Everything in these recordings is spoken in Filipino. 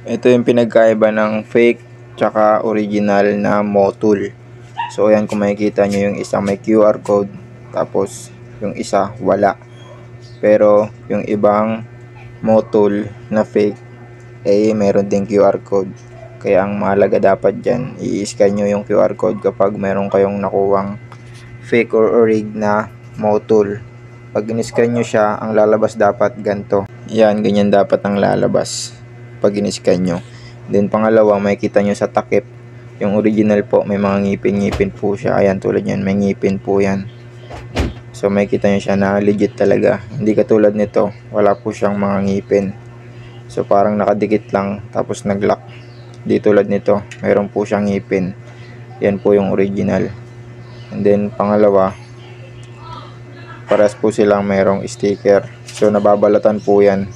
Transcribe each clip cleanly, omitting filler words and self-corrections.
Ito yung pinagkaiba ng fake tsaka original na Motul. So ayan, kung makikita nyo, yung isa may QR code, tapos yung isa wala. Pero yung ibang Motul na fake meron ding QR code. Kaya ang mahalaga dapat dyan, i-scan nyo yung QR code kapag meron kayong nakuwang fake or orig na Motul. Pag in-scan nyo siya, ang lalabas dapat ganito. Yan, ganyan dapat ang lalabas pag in-scan nyo. Then pangalawa, makikita nyo sa takip, yung original po may mga ngipin-ngipin po siya. Ayan, tulad yan, may ngipin po yan. So makikita nyo siya na legit talaga. Hindi katulad nito, wala po siyang mga ngipin. So parang nakadikit lang tapos nag-lock. Di tulad nito, mayroon po siyang ngipin. Yan po yung original. And then pangalawa, pares po silang mayroong sticker. So nababalatan po yan.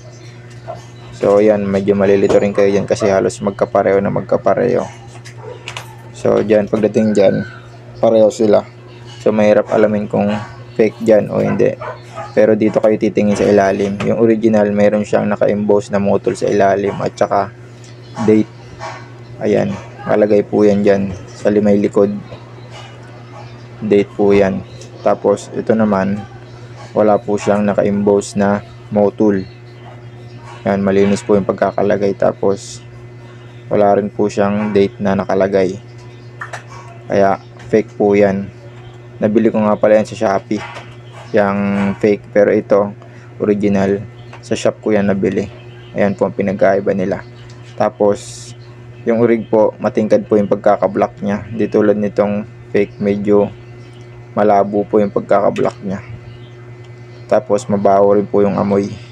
So yan, medyo malilito rin kayo dyan kasi halos magkapareho na magkapareho. So dyan, pagdating dyan, pareho sila. So mahirap alamin kung fake dyan o hindi. Pero dito kayo titingin sa ilalim. Yung original, mayroon siyang naka-emboss na Motul sa ilalim at saka date. Ayan, kalagay po yan dyan sa may likod. Date po yan. Tapos ito naman, wala po siyang naka-emboss na Motul. Yan, malinis po yung pagkakalagay. Tapos wala rin po siyang date na nakalagay. Kaya fake po yan. Nabili ko nga pala yan sa Shopee, yung fake, pero ito original. Sa shop ko yan nabili. Ayan po ang pinagkaiba nila. Tapos yung orig po, matingkad po yung pagkakablock nya. Di tulad nitong fake, medyo malabo po yung pagkakablock nya. Tapos mabaho rin po yung amoy.